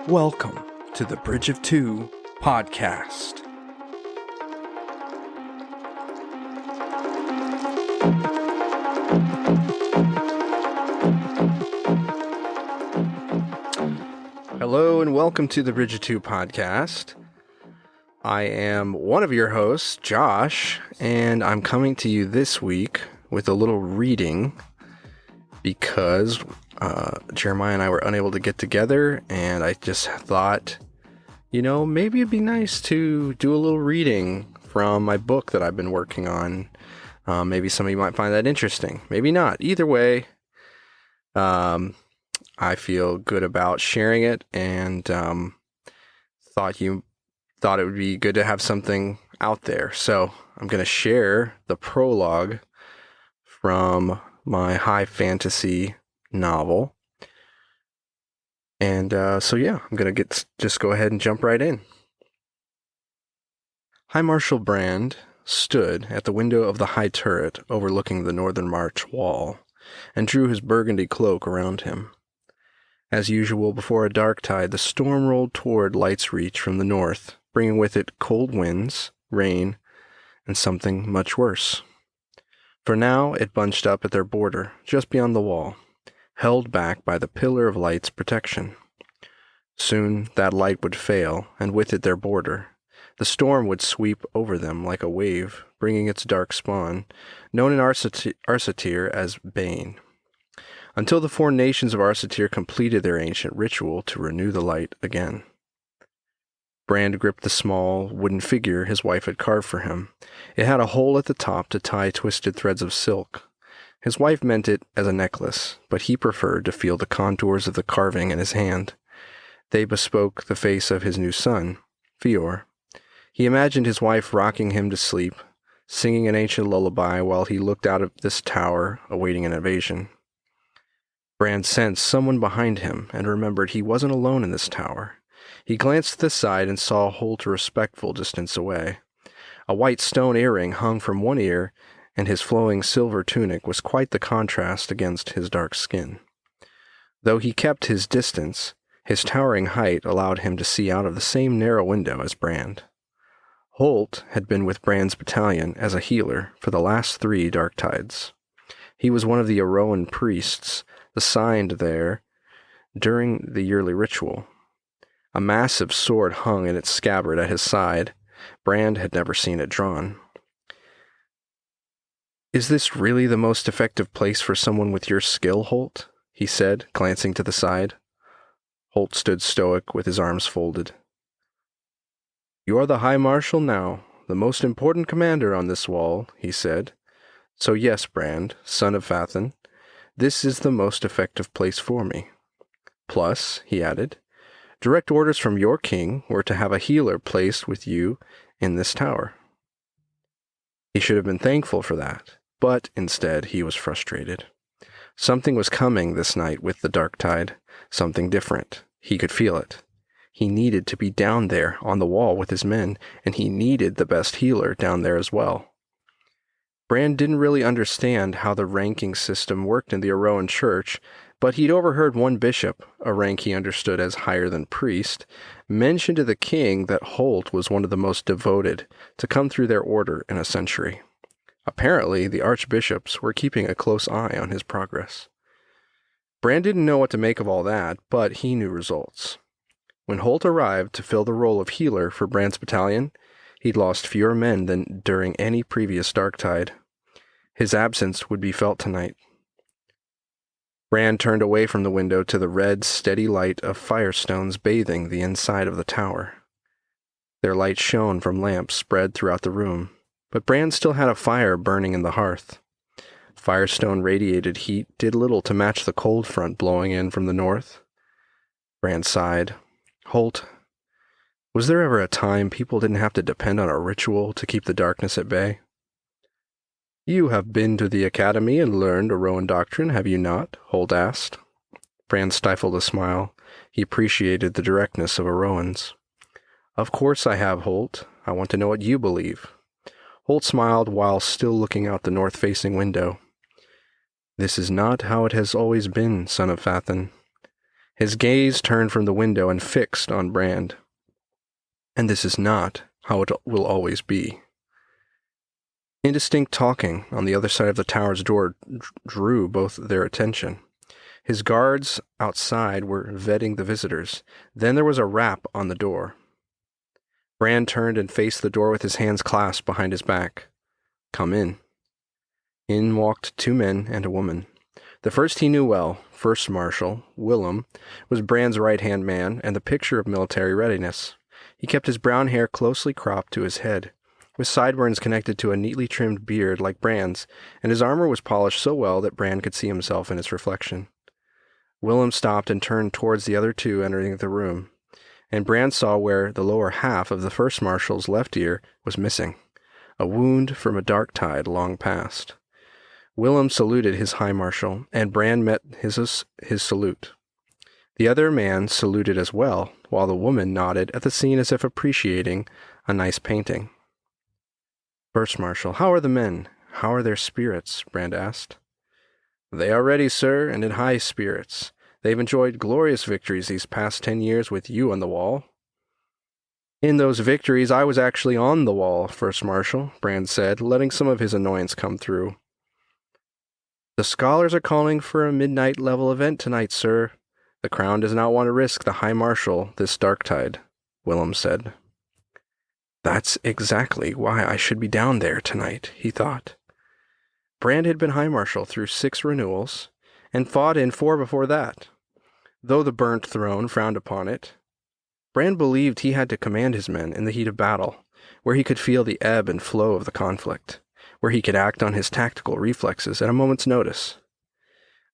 Welcome to the Bridge of Two podcast. Hello and welcome to the Bridge of Two podcast. I am one of your hosts, Josh, and I'm coming to you this week with a little reading because Jeremiah and I were unable to get together, and I just thought, maybe it'd be nice to do a little reading from my book that I've been working on. Maybe some of you might find that interesting. Maybe not. Either way, I feel good about sharing it, and thought it would be good to have something out there. So I'm going to share the prologue from my high fantasy novel. And I'm going to just go ahead and jump right in. High Marshal Brand stood at the window of the high turret overlooking the northern march wall and drew his burgundy cloak around him. As usual before a dark tide, the storm rolled toward Light's Reach from the north, bringing with it cold winds, rain, and something much worse. For now, it bunched up at their border, just beyond the wall, held back by the pillar of light's protection. Soon that light would fail, and with it their border. The storm would sweep over them like a wave, bringing its dark spawn, known in Arsatir as Bane, until the four nations of Arsatir completed their ancient ritual to renew the light again. Brand gripped the small wooden figure his wife had carved for him. It had a hole at the top to tie twisted threads of silk. His wife meant it as a necklace, but he preferred to feel the contours of the carving in his hand. They bespoke the face of his new son, Fior. He imagined his wife rocking him to sleep, singing an ancient lullaby while he looked out of this tower, awaiting an invasion. Brand sensed someone behind him and remembered he wasn't alone in this tower. He glanced to the side and saw Holt a respectful distance away. A white stone earring hung from one ear, and his flowing silver tunic was quite the contrast against his dark skin. Though he kept his distance, his towering height allowed him to see out of the same narrow window as Brand. Holt had been with Brand's battalion as a healer for the last 3 dark tides. He was one of the Aroan priests assigned there during the yearly ritual. A massive sword hung in its scabbard at his side. Brand had never seen it drawn. "Is this really the most effective place for someone with your skill, Holt?" he said, glancing to the side. Holt stood stoic with his arms folded. "You are the High Marshal now, the most important commander on this wall," he said. "So yes, Brand, son of Fathan, this is the most effective place for me. Plus," he added, "direct orders from your king were to have a healer placed with you in this tower." He should have been thankful for that, but instead he was frustrated. Something was coming this night with the dark tide, something different. He could feel it. He needed to be down there on the wall with his men, and he needed the best healer down there as well. Brand didn't really understand how the ranking system worked in the Aroan church, but he'd overheard one bishop, a rank he understood as higher than priest, mention to the king that Holt was one of the most devoted to come through their order in a century. Apparently, the archbishops were keeping a close eye on his progress. Brand didn't know what to make of all that, but he knew results. When Holt arrived to fill the role of healer for Brand's battalion, he'd lost fewer men than during any previous dark tide. His absence would be felt tonight. Brand turned away from the window to the red, steady light of firestones bathing the inside of the tower. Their light shone from lamps spread throughout the room, but Brand still had a fire burning in the hearth. Firestone radiated heat did little to match the cold front blowing in from the north. Brand sighed. Holt, was there ever a time people didn't have to depend on a ritual to keep the darkness at bay? "You have been to the academy and learned Aroan doctrine, have you not?" Holt asked. Brand stifled a smile. He appreciated the directness of Aroans. "Of course I have, Holt. I want to know what you believe." Holt smiled while still looking out the north-facing window. "This is not how it has always been, son of Fathan." His gaze turned from the window and fixed on Brand. And this is not how it will always be. Indistinct talking on the other side of the tower's door drew both their attention. His guards outside were vetting the visitors. Then there was a rap on the door. Brand turned and faced the door with his hands clasped behind his back. "Come in." In walked 2 men and a woman. The first he knew well, First Marshal Willem, was Brand's right-hand man and the picture of military readiness. He kept his brown hair closely cropped to his head, with sideburns connected to a neatly trimmed beard like Brand's, and his armor was polished so well that Brand could see himself in its reflection. Willem stopped and turned towards the other 2 entering the room, and Brand saw where the lower half of the First Marshal's left ear was missing, a wound from a dark tide long past. Willem saluted his High Marshal, and Brand met his salute. The other man saluted as well, while the woman nodded at the scene as if appreciating a nice painting. "First Marshal, how are the men? How are their spirits?" Brand asked. "They are ready, sir, and in high spirits. They've enjoyed glorious victories these past 10 years with you on the wall." "In those victories, I was actually on the wall, First Marshal," Brand said, letting some of his annoyance come through. "The scholars are calling for a midnight level event tonight, sir. The Crown does not want to risk the High Marshal this dark tide," Willem said. "That's exactly why I should be down there tonight," he thought. Brand had been High Marshal through 6 renewals, and fought in 4 before that. Though the burnt throne frowned upon it, Brand believed he had to command his men in the heat of battle, where he could feel the ebb and flow of the conflict, where he could act on his tactical reflexes at a moment's notice.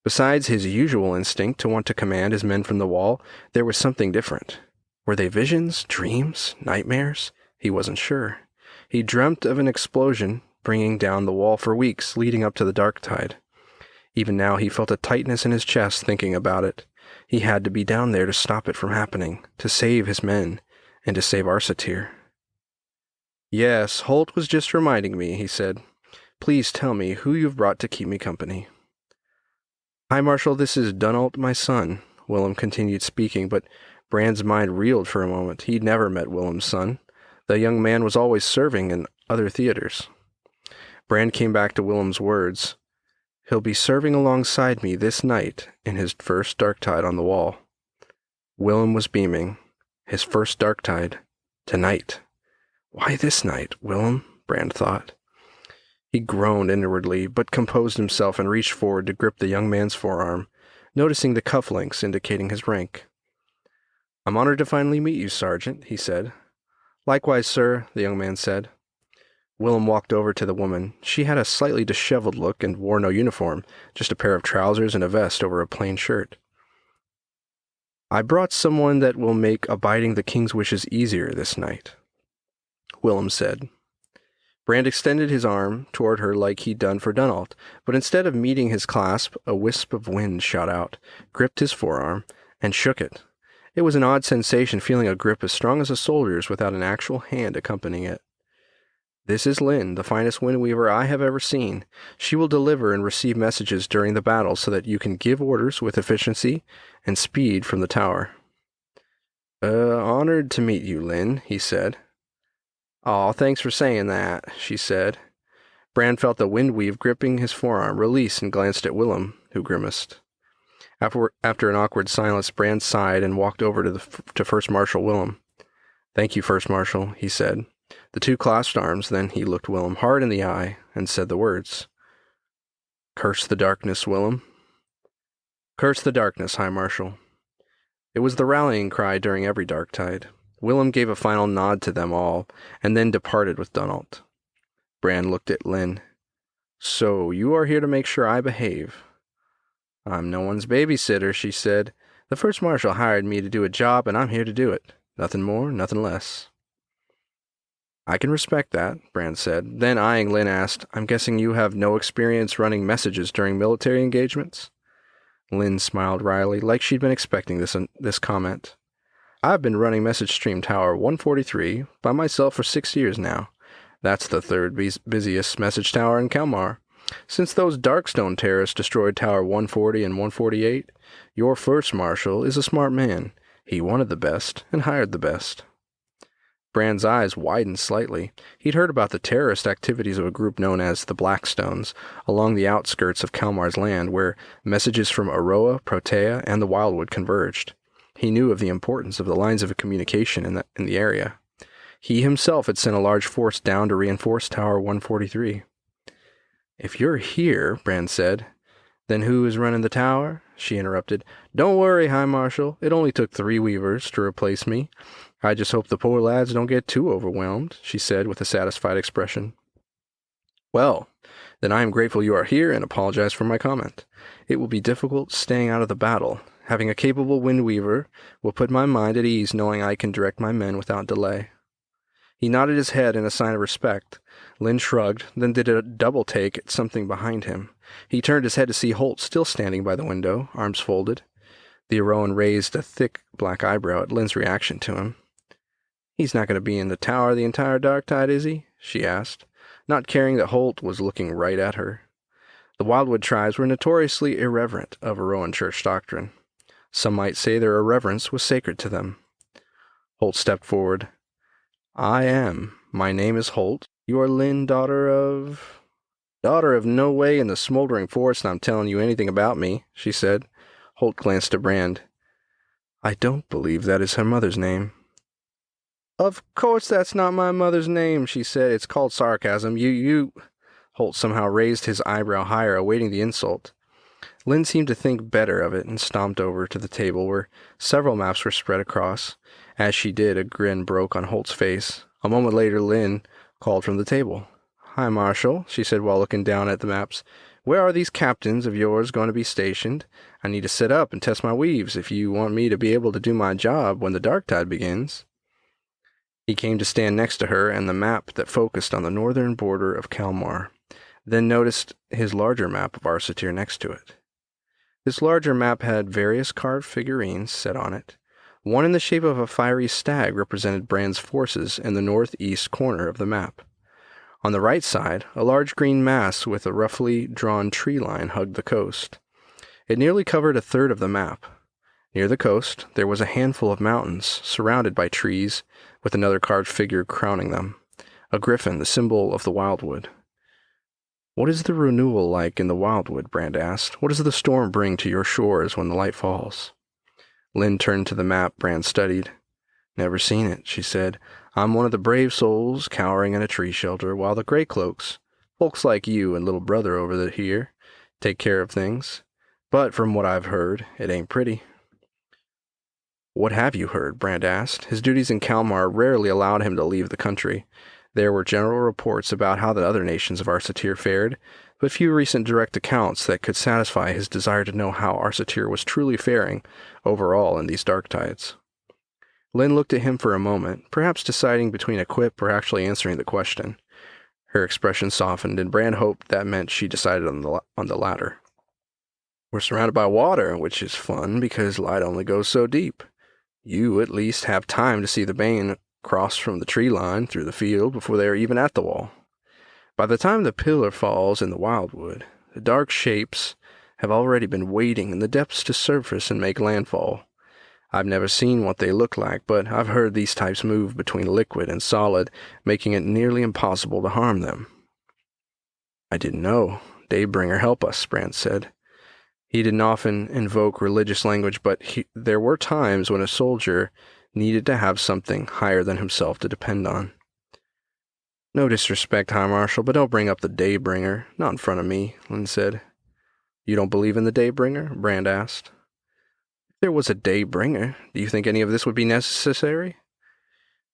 Besides his usual instinct to want to command his men from the wall, there was something different. Were they visions, dreams, nightmares? He wasn't sure. He dreamt of an explosion bringing down the wall for weeks leading up to the dark tide. Even now he felt a tightness in his chest thinking about it. He had to be down there to stop it from happening, to save his men, and to save Arsatir. "Yes, Holt was just reminding me," he said. "Please tell me who you've brought to keep me company." "High Marshal, this is Dunault, my son," Willem continued speaking, but Brand's mind reeled for a moment. He'd never met Willem's son. The young man was always serving in other theaters. Brand came back to Willem's words. "He'll be serving alongside me this night in his first dark tide on the wall." Willem was beaming. His first dark tide. Tonight. Why this night, Willem? Brand thought. He groaned inwardly, but composed himself and reached forward to grip the young man's forearm, noticing the cufflinks indicating his rank. "I'm honored to finally meet you, Sergeant," he said. "Likewise, sir," the young man said. Willem walked over to the woman. She had a slightly disheveled look and wore no uniform, just a pair of trousers and a vest over a plain shirt. "I brought someone that will make abiding the king's wishes easier this night," Willem said. Brand extended his arm toward her like he'd done for Dunault, but instead of meeting his clasp, a wisp of wind shot out, gripped his forearm, and shook it. It was an odd sensation feeling a grip as strong as a soldier's without an actual hand accompanying it. "This is Lynn, the finest windweaver I have ever seen. She will deliver and receive messages during the battle so that you can give orders with efficiency and speed from the tower." Honored to meet you, Lynn," he said. "Aw, thanks for saying that," she said. Brand felt the windweave gripping his forearm, release, and glanced at Willem, who grimaced. After an awkward silence, Brand sighed and walked over to First Marshal Willem. "Thank you, First Marshal," he said. The two clasped arms, then he looked Willem hard in the eye and said the words. "Curse the darkness, Willem." "Curse the darkness, High Marshal." It was the rallying cry during every dark tide. Willem gave a final nod to them all, and then departed with Dunault. Brand looked at Lynn. "So, you are here to make sure I behave." "I'm no one's babysitter," she said. "The First Marshal hired me to do a job, and I'm here to do it. Nothing more, nothing less." "I can respect that," Brand said. Then, eyeing Lynn, asked, "I'm guessing you have no experience running messages during military engagements?" Lynn smiled wryly, like she'd been expecting this comment. "I've been running Message Stream Tower 143 by myself for 6 years now. That's the third busiest message tower in Kalmar. Since those Darkstone terrorists destroyed Tower 140 and 148, your first marshal is a smart man. He wanted the best and hired the best. Brand's eyes widened slightly. He'd heard about the terrorist activities of a group known as the Blackstones along the outskirts of Kalmar's land, where messages from Aroa, Protea, and the Wildwood converged. He knew of the importance of the lines of communication in the area. He himself had sent a large force down to reinforce Tower 143. If you're here, Brand said. Then who is running the tower? She interrupted. Don't worry, High Marshal. It only took 3 weavers to replace me. I just hope the poor lads don't get too overwhelmed, she said with a satisfied expression. Well, then I am grateful you are here and apologize for my comment. It will be difficult staying out of the battle. Having a capable wind weaver will put my mind at ease knowing I can direct my men without delay. He nodded his head in a sign of respect. Lynn shrugged, then did a double take at something behind him. He turned his head to see Holt still standing by the window, arms folded. The Aroan raised a thick black eyebrow at Lynn's reaction to him. He's not going to be in the tower the entire dark tide, is he? She asked, not caring that Holt was looking right at her. The Wildwood tribes were notoriously irreverent of Aroan church doctrine. Some might say their irreverence was sacred to them. Holt stepped forward. I am. My name is Holt. You are Lynn, daughter of no way in the smoldering forest I'm telling you anything about me, she said. Holt glanced at Brand. I don't believe that is her mother's name. Of course that's not my mother's name, she said. It's called sarcasm. You... Holt somehow raised his eyebrow higher, awaiting the insult. Lynn seemed to think better of it and stomped over to the table where several maps were spread across. As she did, a grin broke on Holt's face. A moment later, Lynn called from the table. Hi, Marshal, she said while looking down at the maps. Where are these captains of yours going to be stationed? I need to set up and test my weaves if you want me to be able to do my job when the dark tide begins. He came to stand next to her and the map that focused on the northern border of Kalmar, then noticed his larger map of Arsatir next to it. This larger map had various carved figurines set on it. One in the shape of a fiery stag represented Brand's forces in the northeast corner of the map. On the right side, a large green mass with a roughly drawn tree line hugged the coast. It nearly covered a third of the map. Near the coast, there was a handful of mountains, surrounded by trees, with another carved figure crowning them, a griffin, the symbol of the Wildwood. What is the renewal like in the Wildwood? Brand asked. What does the storm bring to your shores when the light falls? Lynn turned to the map Brand studied. Never seen it, she said. I'm one of the brave souls cowering in a tree shelter, while the gray cloaks, folks like you and little brother over here, take care of things. But from what I've heard, it ain't pretty. What have you heard? Brand asked. His duties in Kalmar rarely allowed him to leave the country. There were general reports about how the other nations of Arsatir fared, but few recent direct accounts that could satisfy his desire to know how Arsatir was truly faring overall in these dark tides. Lynn looked at him for a moment, perhaps deciding between a quip or actually answering the question. Her expression softened, and Brand hoped that meant she decided on the latter. We're surrounded by water, which is fun because light only goes so deep. You at least have time to see the Bane cross from the tree line through the field before they are even at the wall. By the time the pillar falls in the Wildwood, the dark shapes have already been waiting in the depths to surface and make landfall. I've never seen what they look like, but I've heard these types move between liquid and solid, making it nearly impossible to harm them. I didn't know. Daybringer help us, Brand said. He didn't often invoke religious language, but there were times when a soldier needed to have something higher than himself to depend on. No disrespect, High Marshal, but don't bring up the Daybringer. Not in front of me, Lynn said. You don't believe in the Daybringer? Brand asked. If there was a Daybringer, do you think any of this would be necessary?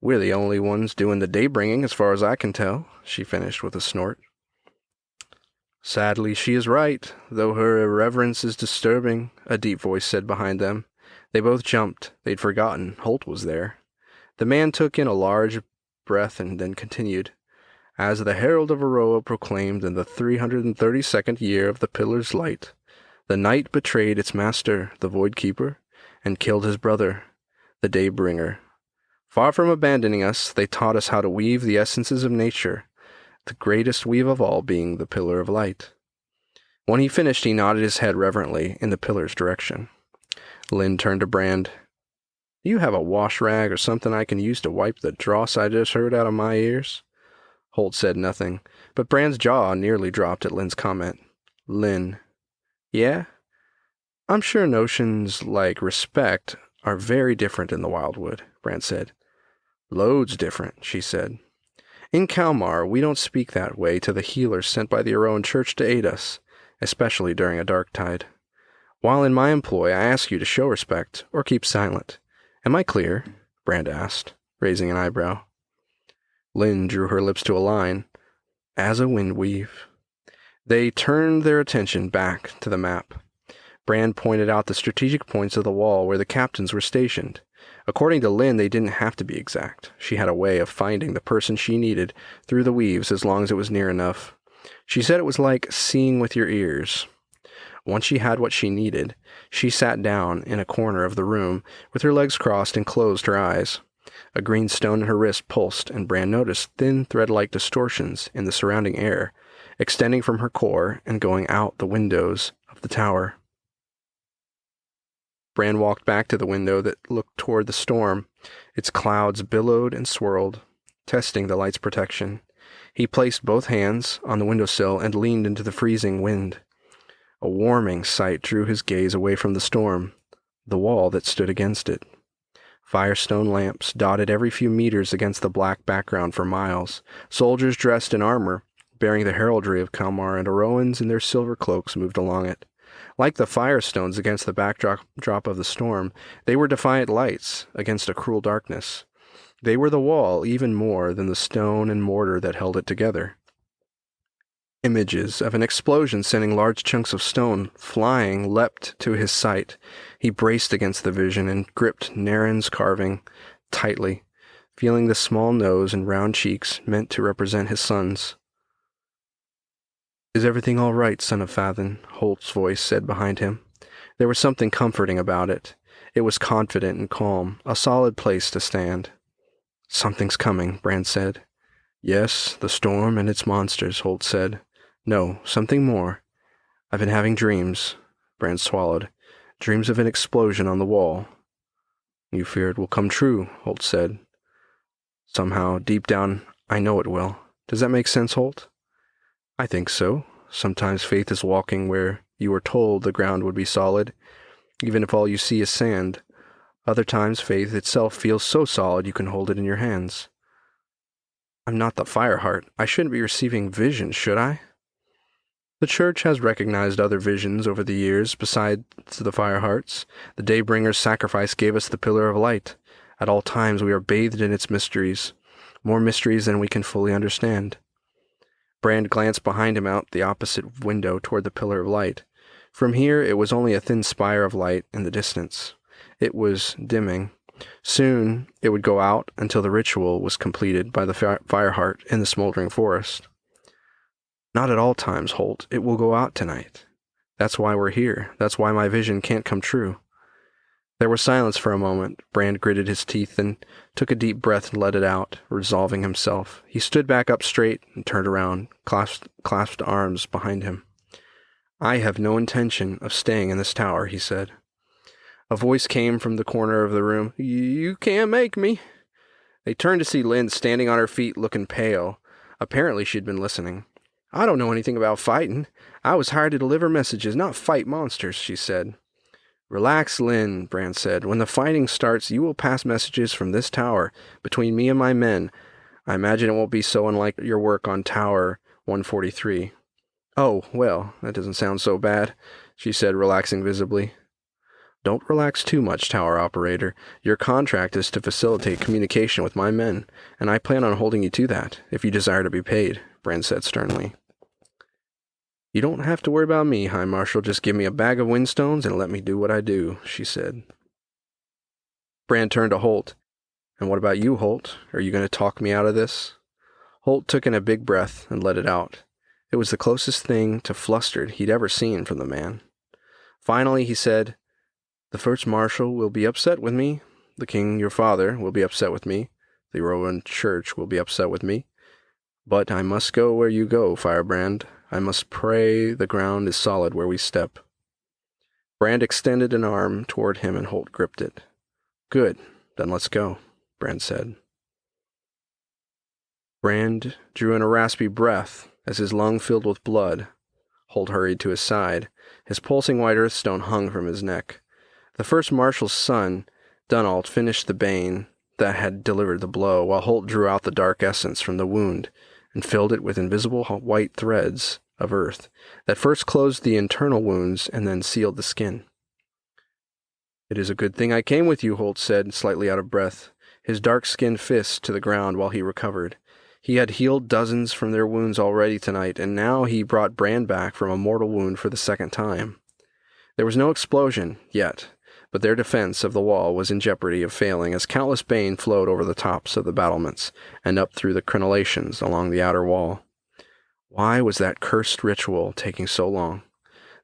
We're the only ones doing the daybringing, as far as I can tell, she finished with a snort. Sadly, she is right, though her irreverence is disturbing, a deep voice said behind them. They both jumped. They'd forgotten Holt was there. The man took in a large breath and then continued. As the herald of Aroa proclaimed in the 332nd year of the Pillar's light, the night betrayed its master, the Void Keeper, and killed his brother, the Daybringer. Far from abandoning us, they taught us how to weave the essences of nature, the greatest weave of all being the Pillar of Light. When he finished, he nodded his head reverently in the pillar's direction. Lynn turned to Brand. Do you have a wash rag or something I can use to wipe the dross I just heard out of my ears? Holt said nothing, but Brand's jaw nearly dropped at Lynn's comment. Lynn. Yeah? I'm sure notions like respect are very different in the Wildwood, Brand said. Loads different, she said. In Kalmar, we don't speak that way to the healers sent by the Aroan Church to aid us, especially during a dark tide. While in my employ, I ask you to show respect or keep silent. Am I clear? Brand asked, raising an eyebrow. Lynn drew her lips to a line, as a wind weave. They turned their attention back to the map. Brand pointed out the strategic points of the wall where the captains were stationed. According to Lynn, they didn't have to be exact. She had a way of finding the person she needed through the weaves as long as it was near enough. She said it was like seeing with your ears. Once she had what she needed, she sat down in a corner of the room with her legs crossed and closed her eyes. A green stone in her wrist pulsed, and Brand noticed thin thread-like distortions in the surrounding air, extending from her core and going out the windows of the tower. Brand walked back to the window that looked toward the storm. Its clouds billowed and swirled, testing the light's protection. He placed both hands on the windowsill and leaned into the freezing wind. A warming sight drew his gaze away from the storm, the wall that stood against it. Firestone lamps dotted every few meters against the black background for miles. Soldiers dressed in armor, bearing the heraldry of Kalmar and Aroans in their silver cloaks, moved along it. Like the firestones against the backdrop of the storm, they were defiant lights against a cruel darkness. They were the wall even more than the stone and mortar that held it together. Images of an explosion sending large chunks of stone flying leapt to his sight. He braced against the vision and gripped Naren's carving tightly, feeling the small nose and round cheeks meant to represent his son's. Is everything all right, son of Fathin? Holt's voice said behind him. There was something comforting about it. It was confident and calm, a solid place to stand. Something's coming, Brand said. Yes, the storm and its monsters, Holt said. No, something more. I've been having dreams, Brand swallowed. Dreams of an explosion on the wall. You fear it will come true, Holt said. Somehow, deep down, I know it will. Does that make sense, Holt? I think so. Sometimes faith is walking where you were told the ground would be solid, even if all you see is sand. Other times faith itself feels so solid you can hold it in your hands. I'm not the Fireheart. I shouldn't be receiving visions, should I? The church has recognized other visions over the years besides the Firehearts. The Daybringer's sacrifice gave us the pillar of light. At all times we are bathed in its mysteries, more mysteries than we can fully understand. Brand glanced behind him out the opposite window toward the pillar of light. From here it was only a thin spire of light in the distance. It was dimming. Soon it would go out until the ritual was completed by the Fireheart in the smoldering forest. Not at all times, Holt. It will go out tonight. That's why we're here. That's why my vision can't come true. There was silence for a moment. Brand gritted his teeth and took a deep breath and let it out, resolving himself. He stood back up straight and turned around, clasped arms behind him. I have no intention of staying in this tower, he said. A voice came from the corner of the room. You can't make me. They turned to see Lynn standing on her feet, looking pale. Apparently she'd been listening. I don't know anything about fighting. I was hired to deliver messages, not fight monsters, she said. Relax, Lynn, Brand said. When the fighting starts, you will pass messages from this tower, between me and my men. I imagine it won't be so unlike your work on Tower 143. Oh, well, that doesn't sound so bad, she said, relaxing visibly. Don't relax too much, tower operator. Your contract is to facilitate communication with my men, and I plan on holding you to that, if you desire to be paid, Brand said sternly. You don't have to worry about me, High Marshal. Just give me a bag of windstones and let me do what I do, she said. Brand turned to Holt. And what about you, Holt? Are you going to talk me out of this? Holt took in a big breath and let it out. It was the closest thing to flustered he'd ever seen from the man. Finally, he said, The First Marshal will be upset with me. The king, your father, will be upset with me. The Roman Church will be upset with me. But I must go where you go, Firebrand. I must pray the ground is solid where we step. Brand extended an arm toward him and Holt gripped it. Good, then let's go, Brand said. Brand drew in a raspy breath as his lung filled with blood. Holt hurried to his side. His pulsing white earthstone hung from his neck. The first marshal's son, Dunault, finished the bane that had delivered the blow, while Holt drew out the dark essence from the wound and filled it with invisible white threads of earth that first closed the internal wounds and then sealed the skin. It is a good thing I came with you, Holt said, slightly out of breath, his dark-skinned fist to the ground while he recovered. He had healed dozens from their wounds already tonight, and now he brought Brand back from a mortal wound for the second time. There was no explosion, yet, but their defense of the wall was in jeopardy of failing as countless bane flowed over the tops of the battlements and up through the crenellations along the outer wall. Why was that cursed ritual taking so long?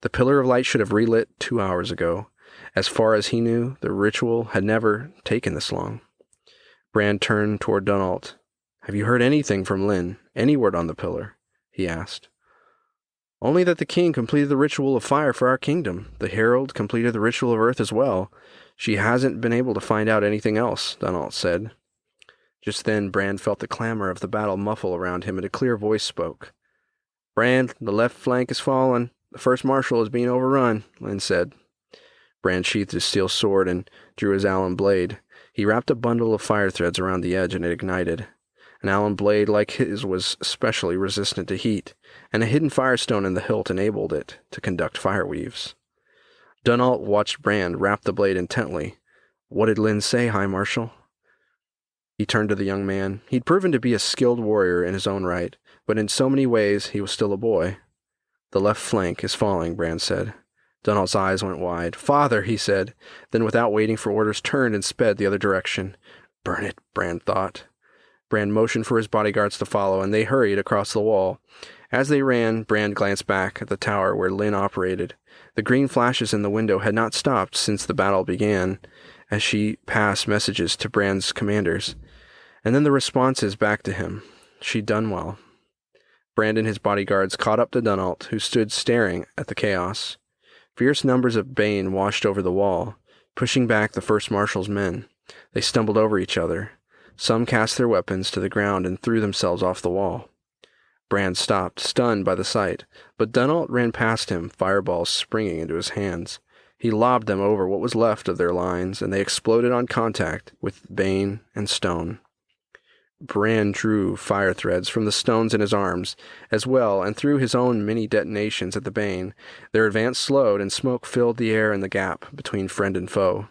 The pillar of light should have relit 2 hours ago. As far as he knew, the ritual had never taken this long. Brand turned toward Dunault. Have you heard anything from Lynn? Any word on the pillar? He asked. Only that the king completed the ritual of fire for our kingdom. The herald completed the ritual of earth as well. She hasn't been able to find out anything else, Dunault said. Just then, Brand felt the clamor of the battle muffle around him, and a clear voice spoke. Brand, the left flank is fallen. The first marshal is being overrun, Lynn said. Brand sheathed his steel sword and drew his allen blade. He wrapped a bundle of fire threads around the edge, and it ignited. An allen blade like his was specially resistant to heat, and a hidden firestone in the hilt enabled it to conduct fire weaves. Dunault watched Brand wrap the blade intently. What did Lynn say, High Marshal? He turned to the young man. He'd proven to be a skilled warrior in his own right, but in so many ways he was still a boy. The left flank is falling, Brand said. Dunault's eyes went wide. Father, he said, then without waiting for orders turned and sped the other direction. Burn it, Brand thought. Brand motioned for his bodyguards to follow, and they hurried across the wall. As they ran, Brand glanced back at the tower where Lynn operated. The green flashes in the window had not stopped since the battle began, as she passed messages to Brand's commanders. And then the responses back to him. She'd done well. Brand and his bodyguards caught up to Dunault, who stood staring at the chaos. Fierce numbers of bane washed over the wall, pushing back the first marshal's men. They stumbled over each other. Some cast their weapons to the ground and threw themselves off the wall. Brand stopped, stunned by the sight, but Dunault ran past him, fireballs springing into his hands. He lobbed them over what was left of their lines, and they exploded on contact with bane and stone. Brand drew fire threads from the stones in his arms as well, and threw his own many detonations at the bane. Their advance slowed, and smoke filled the air in the gap between friend and foe.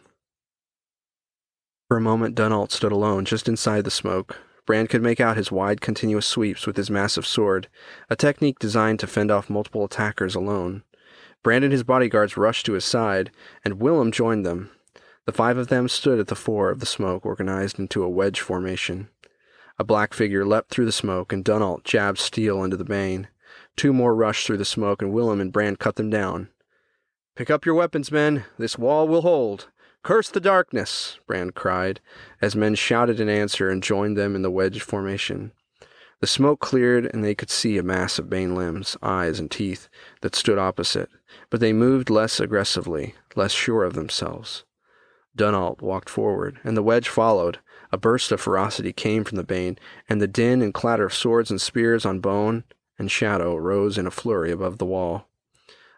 For a moment, Dunault stood alone, just inside the smoke. Brand could make out his wide, continuous sweeps with his massive sword, a technique designed to fend off multiple attackers alone. Brand and his bodyguards rushed to his side, and Willem joined them. The 5 of them stood at the fore of the smoke, organized into a wedge formation. A black figure leapt through the smoke, and Dunault jabbed steel into the bane. 2 more rushed through the smoke, and Willem and Brand cut them down. Pick up your weapons, men. This wall will hold. Curse the darkness, Brand cried, as men shouted in answer and joined them in the wedge formation. The smoke cleared, and they could see a mass of bane limbs, eyes, and teeth that stood opposite, but they moved less aggressively, less sure of themselves. Dunault walked forward, and the wedge followed. A burst of ferocity came from the bane, and the din and clatter of swords and spears on bone and shadow rose in a flurry above the wall.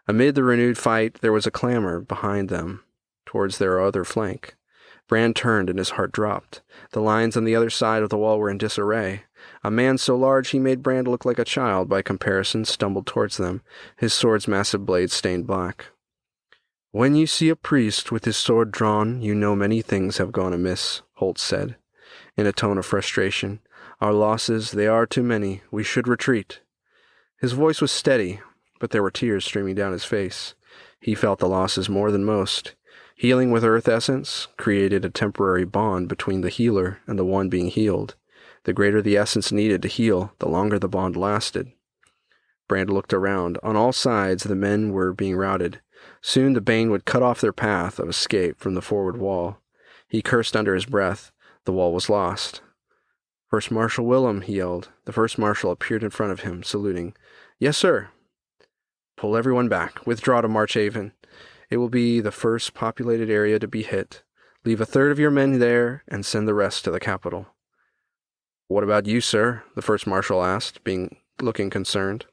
Amid the renewed fight, there was a clamor behind them, towards their other flank. Brand turned, and his heart dropped. The lines on the other side of the wall were in disarray. A man so large he made Brand look like a child by comparison stumbled towards them, his sword's massive blade stained black. When you see a priest with his sword drawn, you know many things have gone amiss, Holt said, in a tone of frustration. Our losses, they are too many. We should retreat. His voice was steady, but there were tears streaming down his face. He felt the losses more than most. Healing with earth essence created a temporary bond between the healer and the one being healed. The greater the essence needed to heal, the longer the bond lasted. Brand looked around. On all sides, the men were being routed. Soon the bane would cut off their path of escape from the forward wall. He cursed under his breath. The wall was lost. First Marshal Willem, he yelled. The first marshal appeared in front of him, saluting. Yes, sir. Pull everyone back. Withdraw to Marchhaven. It will be the first populated area to be hit. Leave a third of your men there and send the rest to the capital." "What about you, sir?" the first marshal asked, looking concerned.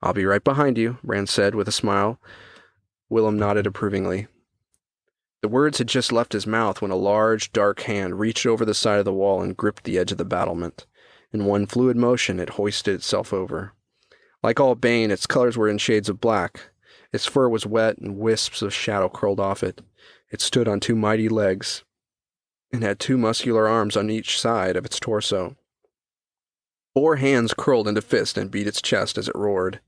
"I'll be right behind you," Brand said with a smile. Willem nodded approvingly. The words had just left his mouth when a large, dark hand reached over the side of the wall and gripped the edge of the battlement. In one fluid motion, it hoisted itself over. Like all Bane, its colors were in shades of black. Its fur was wet, and wisps of shadow curled off it. It stood on two mighty legs, and had two muscular arms on each side of its torso. 4 hands curled into fist and beat its chest as it roared.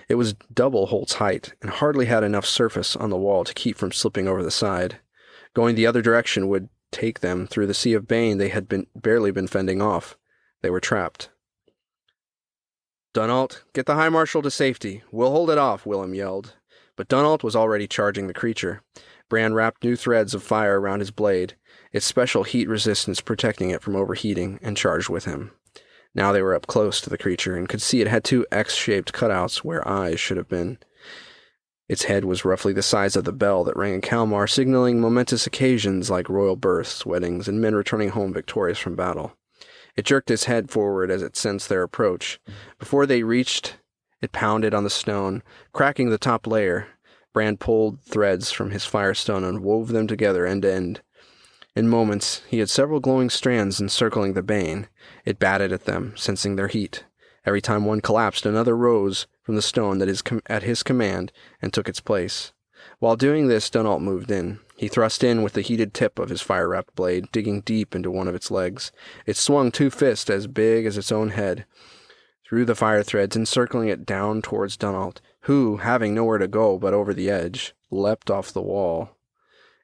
It was double Holt's height, and hardly had enough surface on the wall to keep from slipping over the side. Going the other direction would take them through the sea of bane they had barely been fending off. They were trapped. "Dunault, get the High Marshal to safety. We'll hold it off," Willem yelled. But Dunault was already charging the creature. Brand wrapped new threads of fire around his blade, its special heat resistance protecting it from overheating, and charged with him. Now they were up close to the creature and could see it had 2 X-shaped cutouts where eyes should have been. Its head was roughly the size of the bell that rang in Kalmar, signaling momentous occasions like royal births, weddings, and men returning home victorious from battle. It jerked its head forward as it sensed their approach. Before they reached, it pounded on the stone, cracking the top layer. Brand pulled threads from his firestone and wove them together end to end. In moments, he had several glowing strands encircling the bane. It batted at them, sensing their heat. Every time one collapsed, another rose from the stone at his command and took its place. While doing this, Dunault moved in. He thrust in with the heated tip of his fire-wrapped blade, digging deep into one of its legs. It swung 2 fists as big as its own head, through the fire threads, encircling it down towards Dunault, who, having nowhere to go but over the edge, leapt off the wall.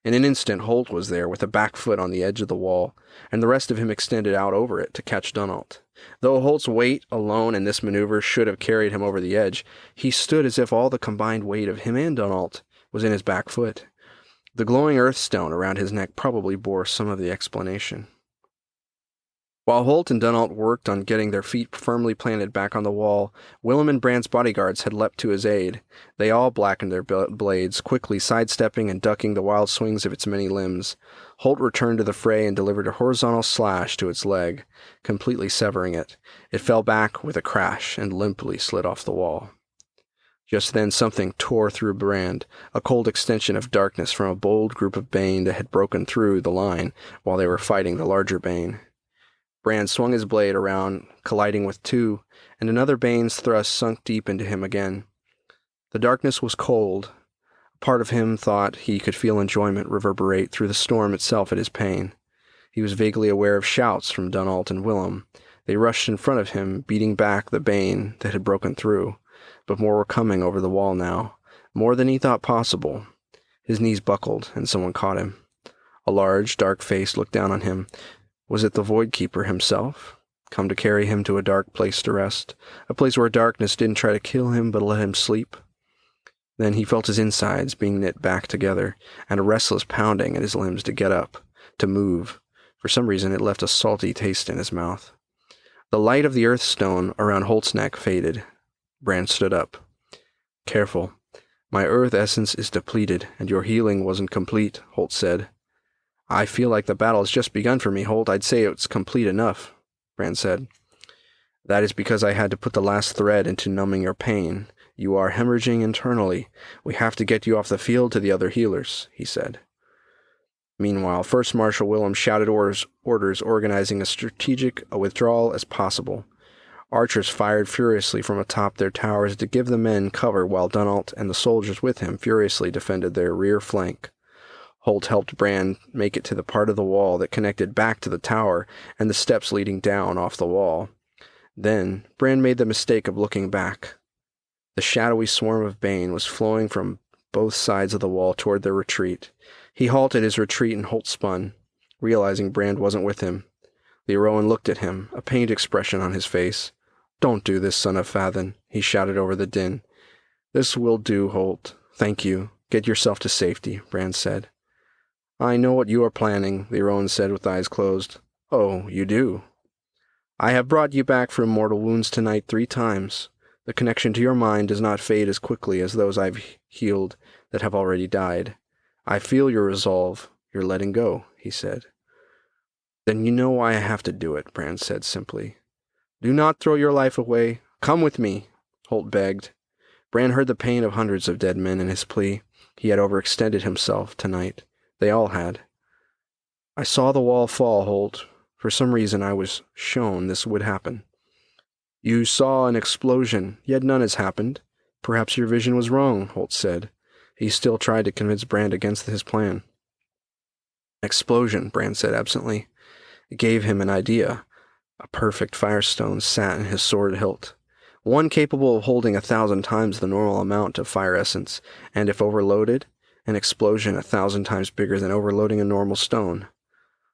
In an instant, Holt was there with a back foot on the edge of the wall, and the rest of him extended out over it to catch Dunault. Though Holt's weight alone in this maneuver should have carried him over the edge, he stood as if all the combined weight of him and Dunault was in his back foot. The glowing earthstone around his neck probably bore some of the explanation. While Holt and Dunault worked on getting their feet firmly planted back on the wall, Willem and Brand's bodyguards had leapt to his aid. They all blackened their blades, quickly sidestepping and ducking the wild swings of its many limbs. Holt returned to the fray and delivered a horizontal slash to its leg, completely severing it. It fell back with a crash and limply slid off the wall. Just then something tore through Brand, a cold extension of darkness from a bold group of bane that had broken through the line while they were fighting the larger bane. Brand swung his blade around, colliding with 2, and another bane's thrust sunk deep into him again. The darkness was cold. A part of him thought he could feel enjoyment reverberate through the storm itself at his pain. He was vaguely aware of shouts from Dunault and Willem. They rushed in front of him, beating back the bane that had broken through, but more were coming over the wall now, more than he thought possible. His knees buckled, and someone caught him. A large, dark face looked down on him. Was it the Void Keeper himself, come to carry him to a dark place to rest, a place where darkness didn't try to kill him but let him sleep? Then he felt his insides being knit back together, and a restless pounding at his limbs to get up, to move. For some reason it left a salty taste in his mouth. The light of the earthstone around Holt's neck faded. Brand stood up. "Careful. My earth essence is depleted, and your healing wasn't complete," Holt said. "I feel like the battle has just begun for me, Holt. I'd say it's complete enough," Brand said. "That is because I had to put the last thread into numbing your pain. You are hemorrhaging internally. We have to get you off the field to the other healers," he said. Meanwhile, First Marshal Willem shouted orders organizing as strategic a withdrawal as possible. Archers fired furiously from atop their towers to give the men cover while Dunault and the soldiers with him furiously defended their rear flank. Holt helped Brand make it to the part of the wall that connected back to the tower and the steps leading down off the wall. Then, Brand made the mistake of looking back. The shadowy swarm of bane was flowing from both sides of the wall toward their retreat. He halted his retreat and Holt spun, realizing Brand wasn't with him. The Eroan looked at him, a pained expression on his face. "Don't do this, son of Fathin," he shouted over the din. "This will do, Holt. Thank you. Get yourself to safety," Brand said. "I know what you are planning," the Eroan said with eyes closed. "Oh, you do?" "I have brought you back from mortal wounds tonight 3 times. The connection to your mind does not fade as quickly as those I've healed that have already died. I feel your resolve, your letting go, he said. Then you know why I have to do it, Brand said simply. Do not throw your life away. Come with me, Holt begged. Brand heard the pain of hundreds of dead men in his plea. He had overextended himself tonight. They all had. I saw the wall fall, Holt. For some reason I was shown this would happen. You saw an explosion, yet none has happened. Perhaps your vision was wrong, Holt said. He still tried to convince Brand against his plan. Explosion, Brand said absently. It gave him an idea. A perfect firestone sat in his sword hilt, one capable of holding 1,000 times the normal amount of fire essence, and if overloaded, an explosion 1,000 times bigger than overloading a normal stone.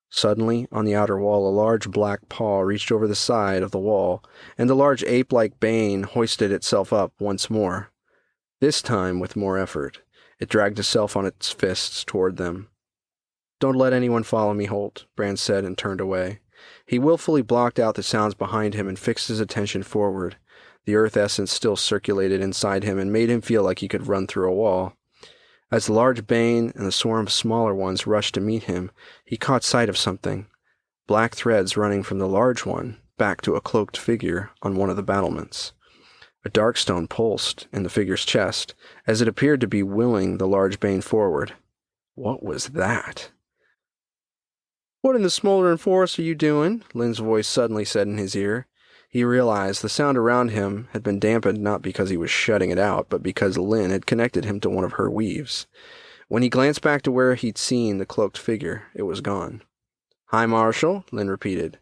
Suddenly, on the outer wall, a large black paw reached over the side of the wall, and the large ape-like bane hoisted itself up once more. This time with more effort. It dragged itself on its fists toward them. Don't let anyone follow me, Holt, Brand said and turned away. He willfully blocked out the sounds behind him and fixed his attention forward. The earth essence still circulated inside him and made him feel like he could run through a wall. As the large bane and the swarm of smaller ones rushed to meet him, he caught sight of something. Black threads running from the large one back to a cloaked figure on one of the battlements. A dark stone pulsed in the figure's chest, as it appeared to be willing the large bane forward. What was that? What in the smoldering forest are you doing? Lynn's voice suddenly said in his ear. He realized the sound around him had been dampened not because he was shutting it out, but because Lynn had connected him to one of her weaves. When he glanced back to where he'd seen the cloaked figure, it was gone. Hi, Marshal, Lynn repeated.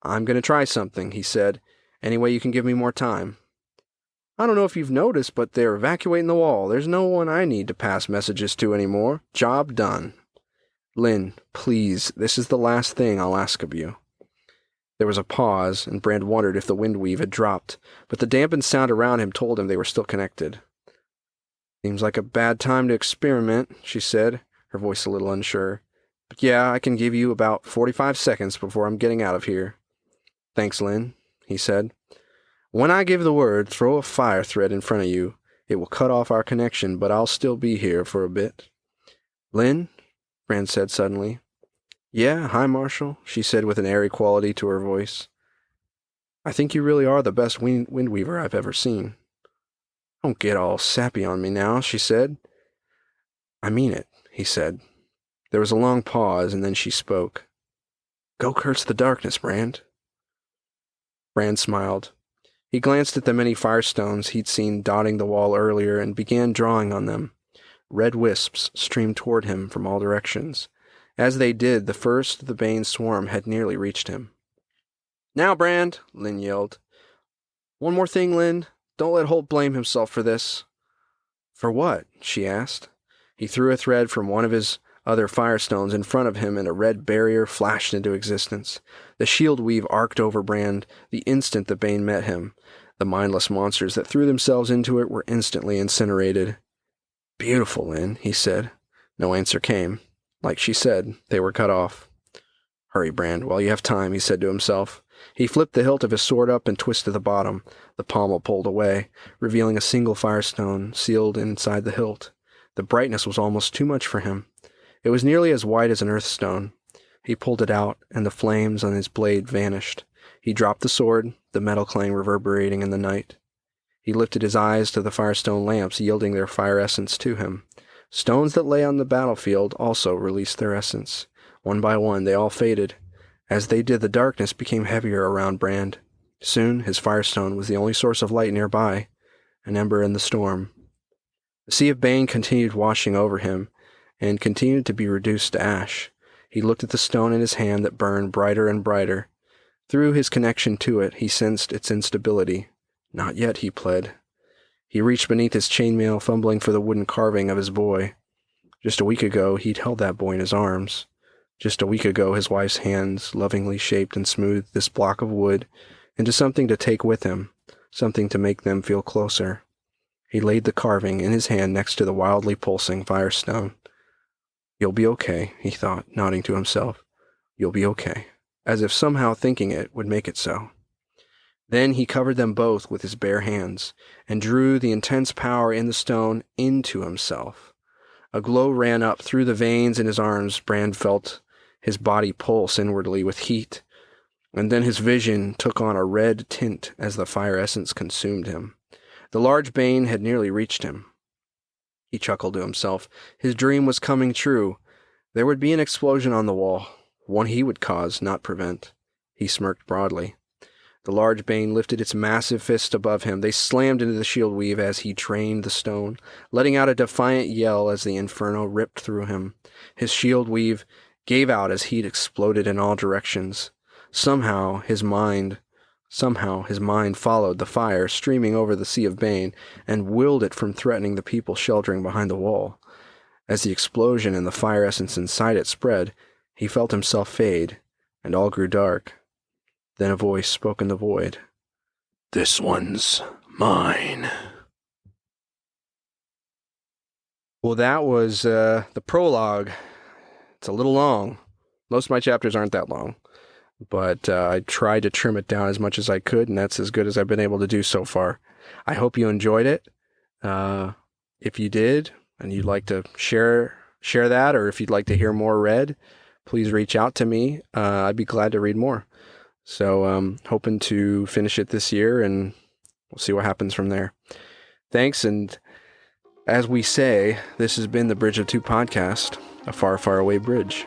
I'm going to try something, he said. Any way you can give me more time. I don't know if you've noticed, but they're evacuating the wall. There's no one I need to pass messages to anymore. Job done. Lynn, please, this is the last thing I'll ask of you. There was a pause, and Brand wondered if the wind weave had dropped, but the dampened sound around him told him they were still connected. Seems like a bad time to experiment, she said, her voice a little unsure. But yeah, I can give you about 45 seconds before I'm getting out of here. Thanks, Lynn, he said. When I give the word, throw a fire thread in front of you. It will cut off our connection, but I'll still be here for a bit. Lynn? Brand said suddenly. Yeah, hi, Marshal, she said with an airy quality to her voice. I think you really are the best windweaver I've ever seen. Don't get all sappy on me now, she said. I mean it, he said. There was a long pause, and then she spoke. Go curse the darkness, Brand. Brand smiled. He glanced at the many firestones he'd seen dotting the wall earlier and began drawing on them. Red wisps streamed toward him from all directions. As they did, the first of the Bane swarm had nearly reached him. Now, Brand, Lynn yelled. One more thing, Lynn. Don't let Holt blame himself for this. For what? She asked. He threw a thread from one of his other firestones in front of him, and a red barrier flashed into existence. The shield weave arced over Brand the instant the Bane met him. The mindless monsters that threw themselves into it were instantly incinerated. Beautiful, Lynn, he said. No answer came. Like she said, they were cut off. Hurry, Brand, while you have time, he said to himself. He flipped the hilt of his sword up and twisted the bottom. The pommel pulled away, revealing a single firestone sealed inside the hilt. The brightness was almost too much for him. It was nearly as white as an earthstone. He pulled it out, and the flames on his blade vanished. He dropped the sword, the metal clang reverberating in the night. He lifted his eyes to the firestone lamps, yielding their fire essence to him. Stones that lay on the battlefield also released their essence. One by one, they all faded. As they did, the darkness became heavier around Brand. Soon, his firestone was the only source of light nearby, an ember in the storm. The sea of Bane continued washing over him, and continued to be reduced to ash. He looked at the stone in his hand that burned brighter and brighter. Through his connection to it, he sensed its instability. Not yet, he pled. He reached beneath his chainmail, fumbling for the wooden carving of his boy. Just a week ago, he'd held that boy in his arms. Just a week ago, his wife's hands lovingly shaped and smoothed this block of wood into something to take with him, something to make them feel closer. He laid the carving in his hand next to the wildly pulsing firestone. You'll be okay, he thought, nodding to himself. You'll be okay, as if somehow thinking it would make it so. Then he covered them both with his bare hands and drew the intense power in the stone into himself. A glow ran up through the veins in his arms. Brand felt his body pulse inwardly with heat, and then his vision took on a red tint as the fire essence consumed him. The large bane had nearly reached him. He chuckled to himself. His dream was coming true. There would be an explosion on the wall, one he would cause, not prevent. He smirked broadly. The large bane lifted its massive fist above him. They slammed into the shield weave as he drained the stone, letting out a defiant yell as the inferno ripped through him. His shield weave gave out as heat exploded in all directions. Somehow his mind followed the fire streaming over the sea of bane and willed it from threatening the people sheltering behind the wall. As the explosion and the fire essence inside it spread, he felt himself fade, and all grew dark. Then a voice spoke in the void. "This one's mine." Well, that was the prologue. It's a little long. Most of my chapters aren't that long, but I tried to trim it down as much as I could, and that's as good as I've been able to do so far. I hope you enjoyed it. If you did, and you'd like to share that, or if you'd like to hear more read, please reach out to me. I'd be glad to read more. So hoping to finish it this year, and we'll see what happens from there. Thanks, and as we say, this has been the Bridge of Two podcast, a far, far away bridge.